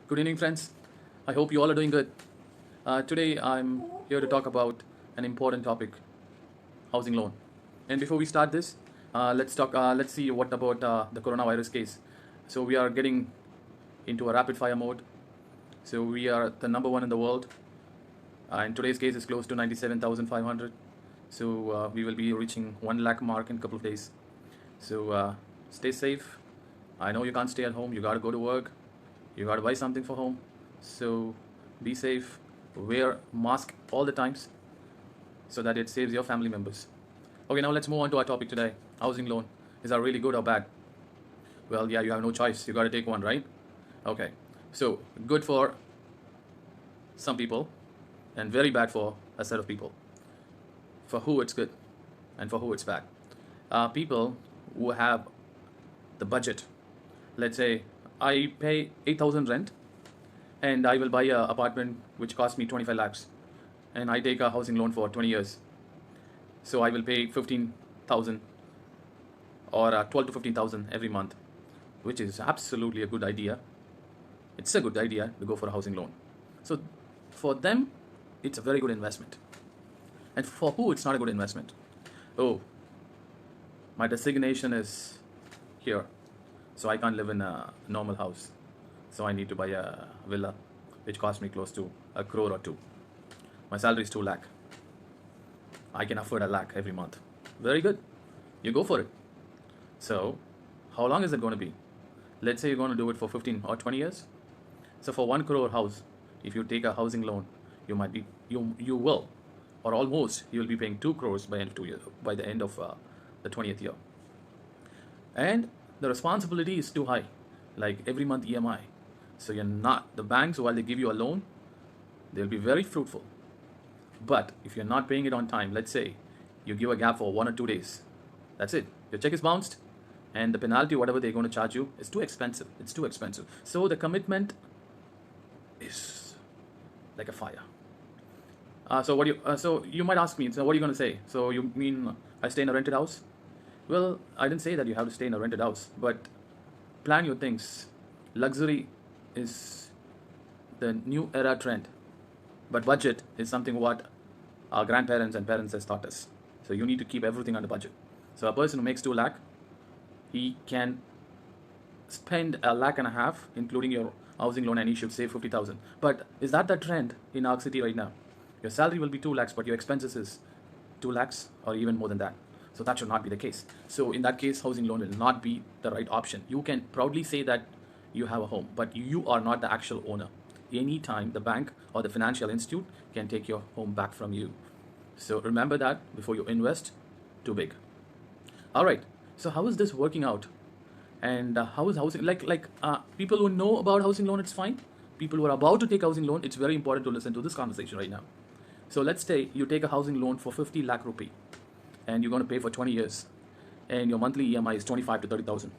Good evening, friends. I hope you all are doing good. Today, I'm here to talk about an important topic: housing loan. And before we start this, let's talk. Let's see what about the coronavirus case. So we are getting into a rapid fire mode. So we are the number one in the world. In today's case, is close to 97,500. So we will be reaching 1 lakh mark in a couple of days. So stay safe. I know you can't stay at home. You got to go to work. You got to buy something for home. So be safe. Wear mask all the times so that it saves your family members. Okay, now let's move on to our topic today. Housing loan. Is that really good or bad? Well, yeah, you have no choice. You got to take one, right? Okay. So good for some people and very bad for a set of people. For who it's good and for who it's bad. People who have the budget. Let's say I pay 8,000 rent and I will buy a apartment which costs me 25 lakhs and I take a housing loan for 20 years. So I will pay 15,000 or 12 to 15,000 every month, which is absolutely a good idea. It's a good idea to go for a housing loan. So for them, it's a very good investment. And for who it's not a good investment? Oh, my designation is here, so I can't live in a normal house. So I need to buy a villa, which costs me close to a crore or two. My salary is 2 lakh. I can afford a lakh every month. Very good. You go for it. So how long is it going to be? Let's say you're going to do it for 15 or 20 years. So for 1 crore house, if you take a housing loan, you will, or almost, you will be paying 2 crores by end of 2 years, by the end of the 20th year. And the responsibility is too high, like every month EMI. So you're not, the banks, while they give you a loan, they'll be very fruitful. But if you're not paying it on time, let's say you give a gap for 1 or 2 days, that's it. Your check is bounced and the penalty, whatever they're going to charge you, is too expensive. It's too expensive. So the commitment is like a fire. So you might ask me, so what are you going to say? So you mean I stay in a rented house? Well, I didn't say that you have to stay in a rented house, but plan your things. Luxury is the new era trend, but budget is something what our grandparents and parents has taught us. So you need to keep everything under budget. So a person who makes 2 lakh, he can spend a lakh and a half, including your housing loan, and he should save 50,000. But is that the trend in our city right now? Your salary will be 2 lakhs, but your expenses is 2 lakhs or even more than that. So that should not be the case. So in that case, housing loan will not be the right option. You can proudly say that you have a home, but you are not the actual owner. Anytime the bank or the financial institute can take your home back from you. So remember that before you invest too big. All right. So how is this working out? And how is housing, people who know about housing loan, it's fine. People who are about to take housing loan, it's very important to listen to this conversation right now. So let's say you take a housing loan for 50 lakh rupee and you're going to pay for 20 years and your monthly EMI is 25 to 30,000.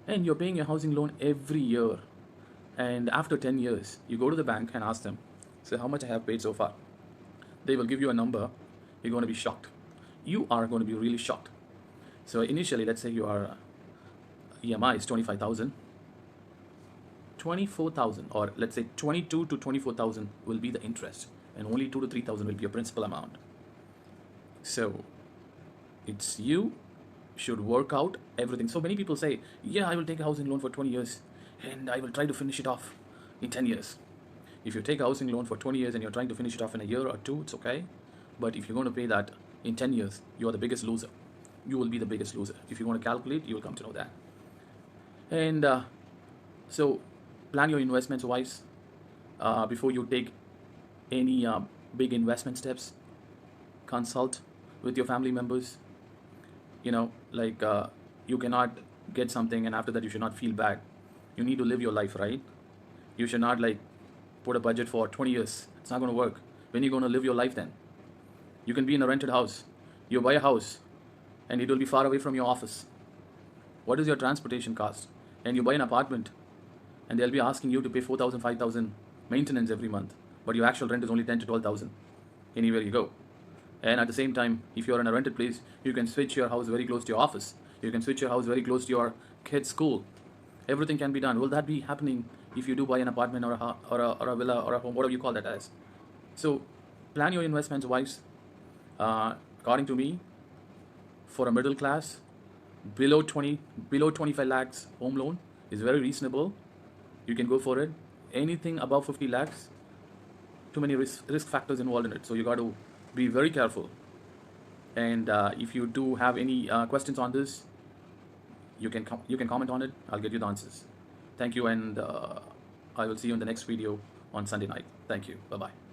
And you're paying your housing loan every year. And after 10 years, you go to the bank and ask them, say how much I have paid so far. They will give you a number. You're going to be shocked. You are going to be really shocked. So initially, let's say your EMI is 25,000. 24,000, or let's say 22 to 24,000 will be the interest, and only 2 to 3,000 will be your principal amount. So it's you should work out everything. So many people say, yeah, I will take a housing loan for 20 years and I will try to finish it off in 10 years. If you take a housing loan for 20 years and you're trying to finish it off in a year or two, it's okay. But if you're going to pay that in 10 years, you're the biggest loser. You will be the biggest loser. If you want to calculate, you will come to know that. And so plan your investments wise before you take any big investment steps. Consult with your family members. You cannot get something and after that you should not feel bad. You need to live your life, right? You should not put a budget for 20 years. It's not going to work. When are you going to live your life then? You can be in a rented house. You buy a house and it will be far away from your office. What is your transportation cost? And you buy an apartment and they'll be asking you to pay 4,000, 5,000 maintenance every month, but your actual rent is only 10 to 12,000 anywhere you go. And at the same time, if you're in a rented place, you can switch your house very close to your office. You can switch your house very close to your kid's school. Everything can be done. Will that be happening if you do buy an apartment or or a villa or a home, whatever you call that as. So plan your investments wise. According to me, for a middle class, below 25 lakhs home loan is very reasonable. You can go for it. Anything above 50 lakhs, too many risk factors involved in it. So you got to be very careful. And if you do have any questions on this, you can comment on it. I'll get you the answers. Thank you, and I will see you in the next video on Sunday night. Thank you. Bye bye.